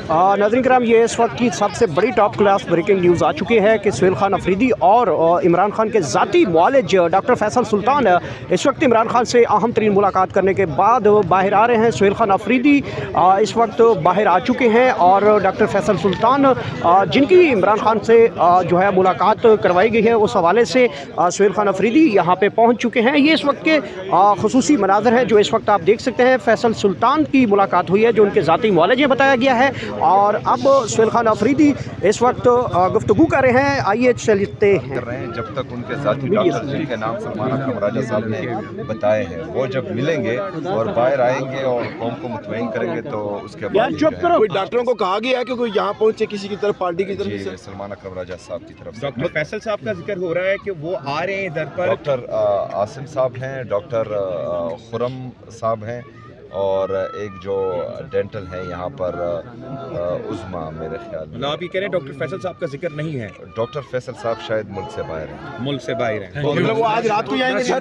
नाज़रीन करम, ये इस वक्त की सबसे बड़ी टॉप क्लास ब्रेकिंग न्यूज़ आ चुकी है कि सुहेल खान अफरीदी और इमरान खान के ज़ाती मुआलिज डॉक्टर फैसल सुल्तान इस वक्त इमरान खान से अहम तरीन मुलाकात करने के बाद बाहर आ रहे हैं। सुहेल खान अफरीदी इस वक्त बाहर आ चुके हैं और डॉक्टर फैसल सुल्तान जिनकी इमरान खान से जो है मुलाकात करवाई गई है, उस हवाले से सुहेल खान अफरीदी यहाँ पर पहुँच चुके हैं। ये इस वक्त के खुसूसी मनाज़र हैं जो इस वक्त आप देख सकते हैं। फैसल सुल्तान की मुलाकात हुई है जो उनके ज़ाती मुआलिज बताया गया है, और अब सुहेल खान अफरीदी इस वक्त गुफ्तगू कर रहे हैं। आइए चलते हैं। जब तक उनके साथी डॉक्टर जिनके नाम सलमान अकरम राजा साहब ने बताए हैं वो जब मिलेंगे और बाहर आएंगे और कौम को मुतमईन करेंगे तो उसके बाद कोई डॉक्टरों को कहा गया है कि कोई यहाँ पहुँचे किसी की तरफ, पार्टी की तरफ से? सलमान अकरम राजा साहब की तरफ से डॉक्टर फैसल साहब का जिक्र हो रहा है कि वो आ रहे हैं इधर पर। डॉक्टर आसिम साहब हैं, डॉक्टर खुरम साहब हैं, और एक जो डेंटल है यहाँ पर उज़मा, मेरे ख्याल में। आप ये कह रहे हैं डॉक्टर फैसल साहब का जिक्र नहीं है? डॉक्टर फैसल साहब शायद मुल्क से बाहर हैं। मुल्क से बाहर हैं, मतलब वो आज रात को आएंगे सर?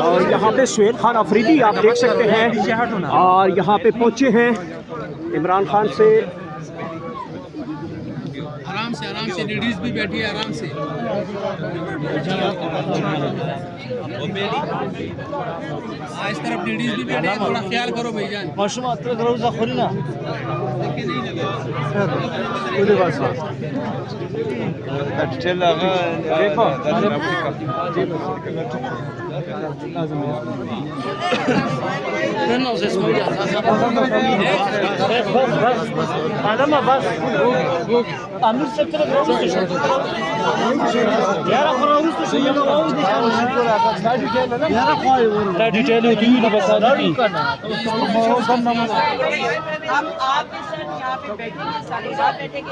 और यहाँ पे सुहेल खान अफरीदी आप देख सकते हैं, और यहाँ पे पहुँचे हैं इमरान खान से। आराम से लेडीज भी बैठी है, आराम से। इस तरफ लेडीज भी बैठे हैं, थोड़ा ख्याल करो भाईजान।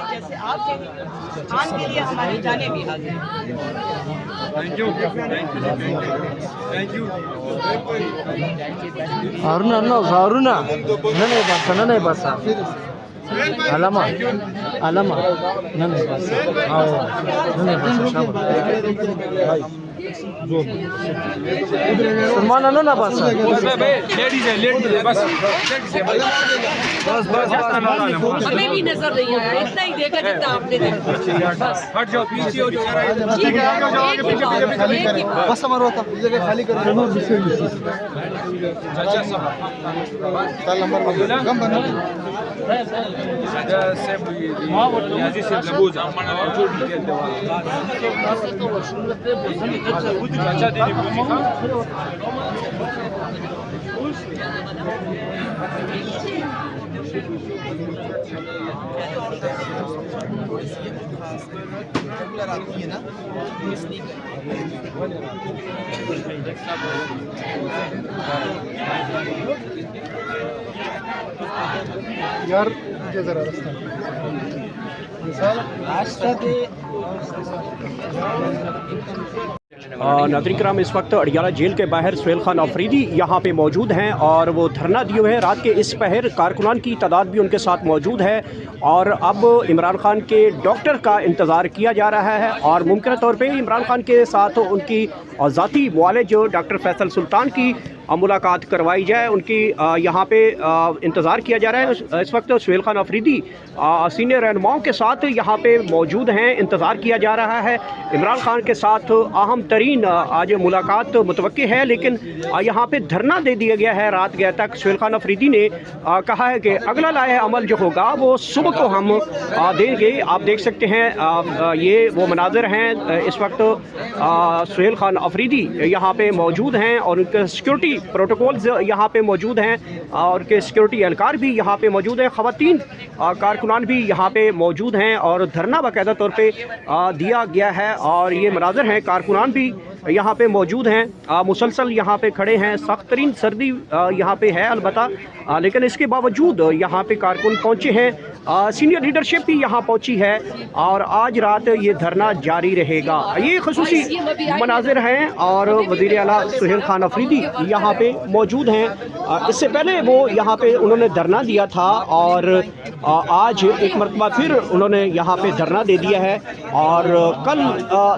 जैसे आप खान के लिए हमारी जाने भी हाजिर। Haruna, nane basa. Alama, nane basa. Nane basa. Salman na basa. Ladies है बस। हमें भी नजर नहीं आया, इतना ही देखा जितना आपने देखा। बस हट जाओ, पीछे हो जाओ। बस हमारा होता जगह खाली कर दो। चल नंबर कम बना। यार जरा रास्ता नाज़रीन कराम, इस वक्त अडियाला जेल के बाहर सुहेल खान अफरीदी यहाँ पे मौजूद हैं और वो धरना दिए हुए हैं। रात के इस पहर कारकुनान की तादाद भी उनके साथ मौजूद है, और अब इमरान खान के डॉक्टर का इंतज़ार किया जा रहा है, और मुमकिन तौर पे इमरान खान के साथ उनकी ज़ाती मुआलिज डॉक्टर फैसल सुल्तान की मुलाकात करवाई जाए। उनकी यहाँ पे इंतज़ार किया जा रहा है। इस वक्त सुहेल खान अफरीदी सीनियर रहनुमाओं के साथ यहाँ पे मौजूद हैं, इंतज़ार किया जा रहा है। इमरान खान के साथ अहम तरीन आज मुलाकात मुतवक्की है, लेकिन यहाँ पे धरना दे दिया गया है रात गए तक। सुहेल खान अफरीदी ने कहा है कि अगला लाए अमल जो होगा वो सुबह को हम देंगे। आप देख सकते हैं ये वो मनाज़र हैं। इस वक्त सुहेल खान अफरीदी यहाँ पे मौजूद हैं और उनके सिक्योरिटी प्रोटोकॉल्स यहाँ पे मौजूद हैं, और के सिक्योरिटी एहलकार भी यहाँ पे मौजूद हैं। ख़वातीन कारकुनान भी यहाँ पे मौजूद हैं और धरना बाकायदा तौर पे दिया गया है, और ये मनाज़र हैं। कारकुनान भी यहाँ पे मौजूद हैं, मुसलसल यहाँ पे खड़े हैं। सख्त तरीन सर्दी यहाँ पे है अलबत्ता, लेकिन इसके बावजूद यहाँ पे कारकुन पहुँचे हैं। सीनियर लीडरशिप भी यहाँ पहुँची है, और आज रात ये धरना जारी रहेगा। ये खुसूसी मनाजिर हैं, और वज़ीर आला सुहेल खान अफरीदी यहाँ पे मौजूद हैं। इससे पहले वो यहाँ पे उन्होंने धरना दिया था, और आज एक मरतबा फिर उन्होंने यहाँ पे धरना दे दिया है, और कल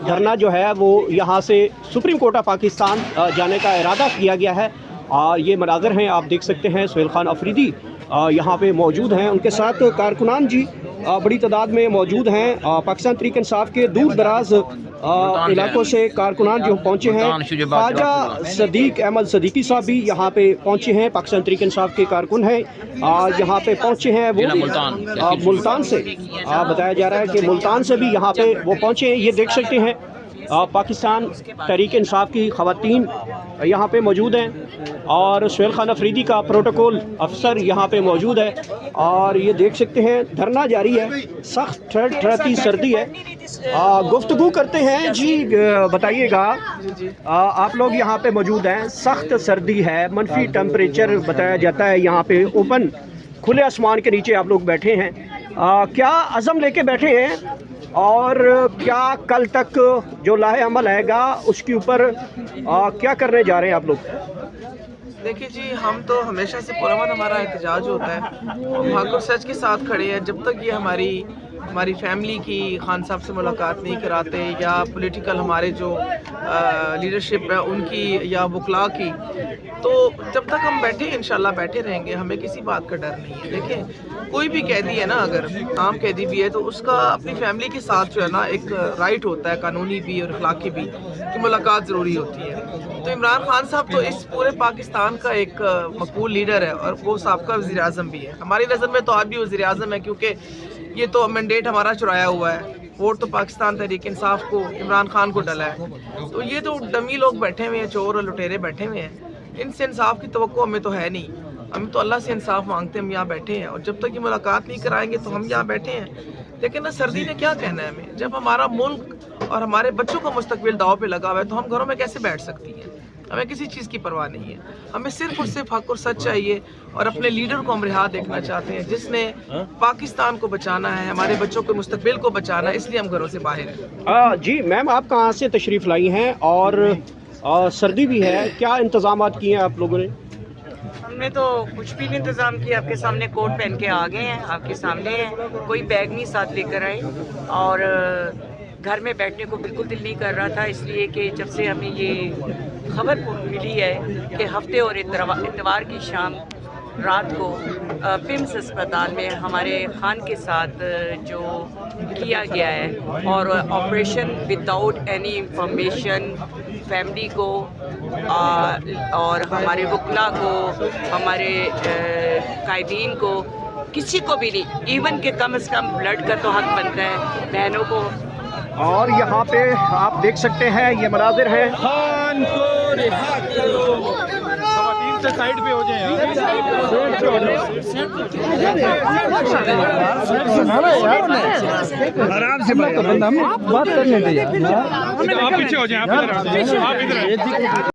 धरना जो है वो यहाँ से सुप्रीम कोर्ट ऑफ पाकिस्तान जाने का इरादा किया गया है। और ये मनाज़र हैं, आप देख सकते हैं सुहेल खान अफरीदी यहाँ पे मौजूद हैं, उनके साथ कारकुनान जी बड़ी तादाद में मौजूद हैं। पाकिस्तान तहरीक इंसाफ के दूर दराज इलाकों से कारकुनान जो पहुँचे हैं, ख्वाजा सदीक अहमद सदीकी साहब भी यहाँ पे पहुँचे हैं, पाकिस्तान तहरीक इंसाफ के कारकुन हैं, यहाँ पे पहुँचे हैं। वो मुल्तान से बताया जा रहा है कि मुल्तान से भी यहाँ पे वो पहुँचे हैं। ये देख सकते हैं पाकिस्तान तहरीक इंसाफ की ख़वातीन यहाँ पे मौजूद हैं और सुहेल खान अफरीदी का प्रोटोकॉल अफसर यहाँ पे मौजूद है। और ये देख सकते हैं धरना जारी है, सख्त ठहरती सर्दी है। गुफ्तगू करते हैं जी, बताइएगा आप लोग यहाँ पे मौजूद हैं, सख्त सर्दी है, मनफी टेम्परेचर बताया जाता है, यहाँ पे ओपन खुले आसमान के नीचे आप लोग बैठे हैं। क्या अज़म लेके बैठे हैं और क्या कल तक जो लाहे अमल आएगा उसके ऊपर क्या करने जा रहे हैं आप लोग? देखिए जी, हम तो हमेशा से पुरअमन हमारा एहतजाज होता है और भाकुर सच के साथ खड़े हैं। जब तक ये हमारी फैमिली की खान साहब से मुलाकात नहीं कराते या पॉलिटिकल हमारे जो लीडरशिप है उनकी या वकला की, तो जब तक हम बैठे इंशाल्लाह बैठे रहेंगे। हमें किसी बात का डर नहीं है। देखिए, कोई भी कैदी है ना, अगर आम कैदी भी है तो उसका अपनी फैमिली के साथ जो है ना एक राइट होता है, कानूनी भी और अखलाकी भी, कि मुलाकात ज़रूरी होती है। तो इमरान खान साहब तो इस पूरे पाकिस्तान का एक मकबूल लीडर है और वो साबका वज़ीर आज़म भी है। हमारी नज़र में तो आज भी वज़ीर आज़म है, क्योंकि ये तो मैंडेट हमारा चुराया हुआ है। वोट तो पाकिस्तान तहरीक इंसाफ को, इमरान खान को डला है। तो ये तो डमी लोग बैठे हुए हैं, चोर और लुटेरे बैठे हुए हैं, इनसे इंसाफ की तवक्को हमें तो है नहीं। हम तो अल्लाह से इंसाफ मांगते हैं, हम यहाँ बैठे हैं और जब तक ये मुलाकात नहीं कराएंगे तो हम यहाँ बैठे हैं। लेकिन ना सर्दी ने क्या कहना है हमें, जब हमारा मुल्क और हमारे बच्चों का मुस्तकबिल दाव पे लगा हुआ है तो हम घरों में कैसे बैठ सकती हैं? हमें किसी चीज़ की परवाह नहीं है। हमें सिर्फ और सिर्फ हक और सच चाहिए और अपने लीडर को हम रिहा देखना चाहते हैं, जिसने पाकिस्तान को बचाना है, हमारे बच्चों के मुस्तकबिल को बचाना है। इसलिए हम घरों से बाहर हैं। जी मैम, आप कहाँ से तशरीफ़ लाई हैं और सर्दी भी है, क्या इंतज़ाम किए हैं आप लोगों ने? हमने तो कुछ भी नहीं इंतज़ाम किया, आपके सामने कोट पहन के आ गए हैं, आपके सामने हैं, कोई बैग नहीं साथ लेकर आए और घर में बैठने को बिल्कुल दिल नहीं कर रहा था, इसलिए कि जब से हमें ये खबर मिली है कि हफ्ते और इतवार की शाम रात को पिम्स अस्पताल में हमारे खान के साथ जो किया गया है और operation without any information family को और हमारे वकला को, हमारे कायदीन को, किसी को भी नहीं, इवन के कम से कम ब्लड का तो हक बनता है बहनों को। और यहाँ पे आप देख सकते हैं ये मनाजिर है। खान को रिहा करो। खवातीन से साइड पे हो जाए आराम से बात करने दीजिए। आप पीछे हो जाए, आप इधर